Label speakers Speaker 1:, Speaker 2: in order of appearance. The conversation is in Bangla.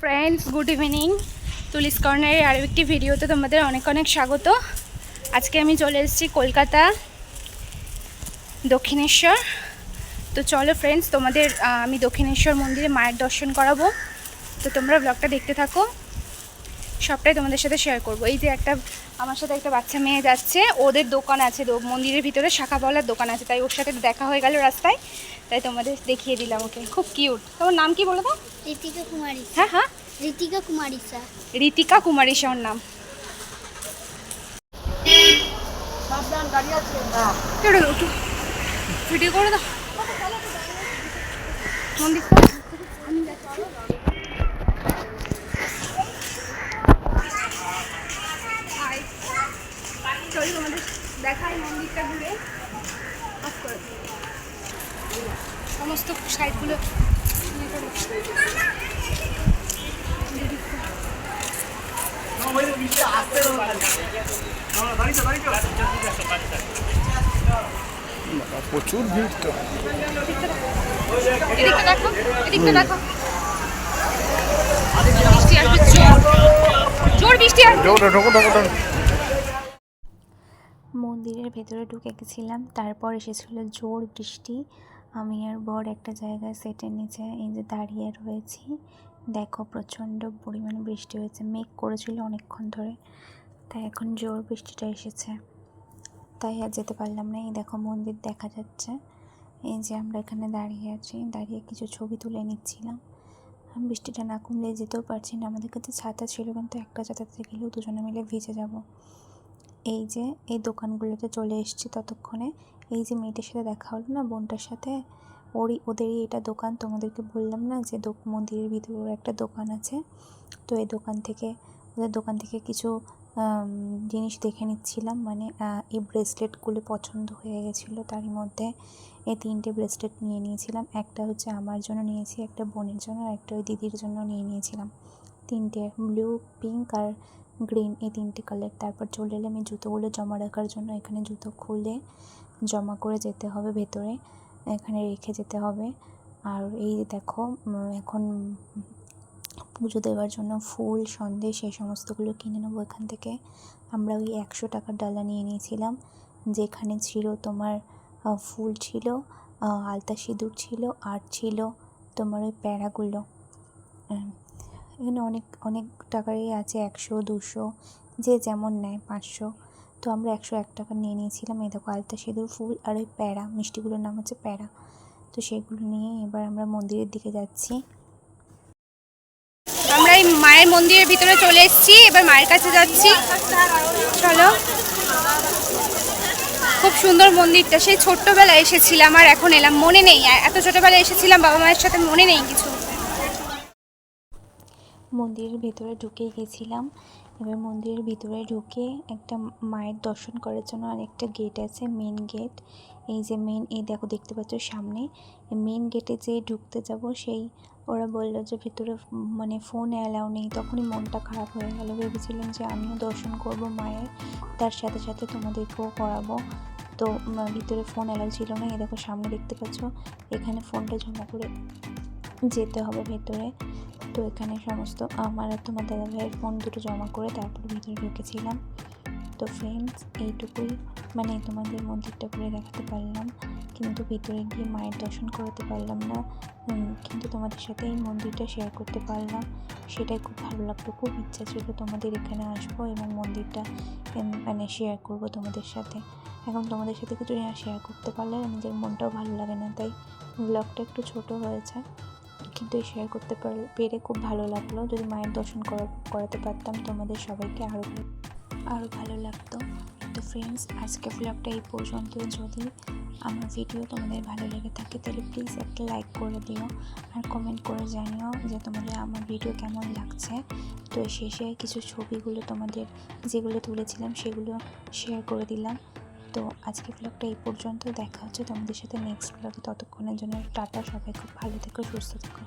Speaker 1: Friends, good evening. তুলিস কর্নারের আরও একটি ভিডিওতে তোমাদের অনেক অনেক স্বাগত। আজকে আমি চলে এসেছি কলকাতা দক্ষিণেশ্বর। তো চলো ফ্রেন্ডস, তোমাদের আমি দক্ষিণেশ্বর মন্দিরে মায়ের দর্শন করাবো। তো তোমরা ব্লগটা দেখতে থাকো, সবটাই তোমাদের সাথে শেয়ার করব। এই যে আমার সাথে একটা বাচ্চা মেয়ে যাচ্ছে, ওদের দোকান আছে মন্দিরের ভিতরে, শাঁখাপাওয়ালার দোকান আছে, তাই ওর সাথে দেখা হয়ে গেল রাস্তায়, তাই তোমাদের দেখিয়ে দিলাম ওকে। খুব কিউট। তোমার নাম কি বলো তো?
Speaker 2: ঋতিকা কুমারী।
Speaker 1: হ্যাঁ হ্যাঁ,
Speaker 2: ঋতিকা কুমারী স্যার।
Speaker 1: ঋতিকা কুমারী ওর নাম। ভিডিও করে দাও মন্দিরটা। চলো তোমাদের দেখাই মন্দিরটা ঘুরে। অফ করে সমস্ত সাইডগুলো
Speaker 3: প্রচুর ভিড় তো।
Speaker 1: এদিকটা দেখো, এদিকটা দেখো। বৃষ্টি আসবে, জোর বৃষ্টি আসবে।
Speaker 4: মন্দিরের ভেতরে ঢুকে গেছিলাম, তারপর এসেছিল জোর বৃষ্টি। আমি আর বর একটা জায়গায় সেটের নিচে এই যে দাঁড়িয়ে রয়েছি। দেখো প্রচণ্ড পরিমাণে বৃষ্টি হয়েছে, মেঘ করেছিল অনেকক্ষণ ধরে, তাই এখন জোর বৃষ্টিটা এসেছে, তাই আর যেতে পারলাম না। এই দেখো মন্দির দেখা যাচ্ছে। এই যে আমরা এখানে দাঁড়িয়ে আছি, দাঁড়িয়ে কিছু ছবি তুলে নিচ্ছিলাম। আমি বৃষ্টিটা না কমলে যেতেও পারছি না। আমাদের কাছে ছাতা ছিল, কিন্তু একটা ছাতাতে গেলেও দুজনে মিলে ভিজে যাব। এই যে এই দোকানগুলোতে চলে এসেছি ততক্ষণে। এই যে মেয়েটার সাথে দেখা হলো না, বোনটার সাথে, ওদেরই এটা দোকান। তোমাদেরকে বললাম না যে মন্দিরের ভিতরে একটা দোকান আছে। তো এই ওদের দোকান থেকে কিছু জিনিস দেখে নিচ্ছিলাম। মানে এই ব্রেসলেটগুলো পছন্দ হয়ে গেছিলো, তারই মধ্যে এই 3টে ব্রেসলেট নিয়ে নিয়েছিলাম। একটা হচ্ছে আমার জন্য নিয়েছি, একটা বোনের জন্য, আর একটা ওই দিদির জন্য নিয়েছিলাম। 3টে, ব্লু, পিঙ্ক আর গ্রিন, এই 3টে কালার। তারপর চলে এলাম এই জুতোগুলো জমা রাখার জন্য। এখানে জুতো খুলে জমা করে যেতে হবে ভেতরে, এখানে রেখে যেতে হবে। আর এই দেখো এখন পুজো দেওয়ার জন্য ফুল, সন্দেশ, এই সমস্তগুলো কিনে নেবো এখান থেকে। আমরা ওই 100 টাকার ডালা নিয়ে নিয়েছিলাম, যেখানে ছিল তোমার ফুল ছিল, আলতা সিঁদুর ছিল, আর ছিল তোমার ওই প্যাড়াগুলো। এখানে অনেক অনেক টাকারই আছে, 100, 200, যে যেমন নেয়, 500। তো আমরা 101 টাকা নিয়ে নিয়েছিলাম। এই দেখো আলতা সিঁদুর, ফুল আর ওই প্যাড়া, মিষ্টিগুলোর নাম হচ্ছে প্যাড়া। তো সেগুলো নিয়ে এবার আমরা মন্দিরের দিকে যাচ্ছি।
Speaker 1: আমরা এই মায়ের মন্দিরের ভিতরে চলে এসেছি, এবার মায়ের কাছে যাচ্ছি। চলো। খুব সুন্দর মন্দিরটা, সেই ছোট্টবেলায় এসেছিলাম আর এখন এলাম, মনে নেই এত ছোটবেলায় এসেছিলাম বাবা মায়ের সাথে, মনে নেই কিছু।
Speaker 4: মন্দিরের ভিতরে ঢুকে গেছিলাম। এবার মন্দিরের ভিতরে ঢুকে একটা মায়ের দর্শন করার জন্য আরেকটা গেট আছে, মেন গেট। এই যে মেন, এই দেখো দেখতে পাচ্ছ সামনে, মেন গেটে যে ঢুকতে যাব, সেই ওরা বললো যে ভিতরে মানে ফোন অ্যালাউ নেই। তখনই মনটা খারাপ হয়ে গেল, ভেবেছিলাম যে আমিও দর্শন করব মায়ের, তার সাথে সাথে তোমাদেরকেও করাবো। তো ভিতরে ফোন অ্যালাউ ছিল না। এই দেখো সামনে দেখতে পাচ্ছ, এখানে ফোনটা জমা করে যেতে হবে ভেতরে। তো এখানে সমস্ত আমার আর তোমার দাদা ভাইয়ের ফোন দুটো জমা করে তারপরে ভিতরে ঢুকেছিলাম। তো ফ্রেন্ডস, এইটুকুই মানে তোমাদের মন্দিরটা করে দেখাতে পারলাম, কিন্তু ভিতরে গিয়ে মায়ের দর্শন করাতে পারলাম না। কিন্তু তোমাদের সাথে এই মন্দিরটা শেয়ার করতে পারলাম, সেটাই খুব ভালো লাগলো। খুব ইচ্ছা ছিল তোমাদের এখানে আসবো এবং মন্দিরটা মানে শেয়ার করব তোমাদের সাথে। এখন তোমাদের সাথে কিছু শেয়ার করতে পারলে নিজের মনটাও ভালো লাগে না, তাই ব্লগটা একটু ছোট হয়েছে, কিন্তু শেয়ার করতে পেরে খুব ভালো লাগলো। যদি মায়ের দর্শন করাতে পারতাম তোমাদের সবাইকে, আরও ভালো লাগতো। তো ফ্রেন্ডস, আজকে ব্লগটা এই পর্যন্ত। যদি আমার ভিডিও তোমাদের ভালো লেগে থাকে তাহলে প্লিজ একটা লাইক করে দিও, আর কমেন্ট করে জানিও যে তোমাদের আমার ভিডিও কেমন লাগছে। তো শেষে কিছু ছবিগুলো তোমাদের যেগুলো তুলেছিলাম সেগুলো শেয়ার করে দিলাম। তো আজকে ব্লগটা এই পর্যন্ত, দেখা হচ্ছে তোমাদের সাথে নেক্সট ব্লগে। ততক্ষণের জন্য টাটা, সবাই খুব ভালো থেকো, সুস্থ থেকো।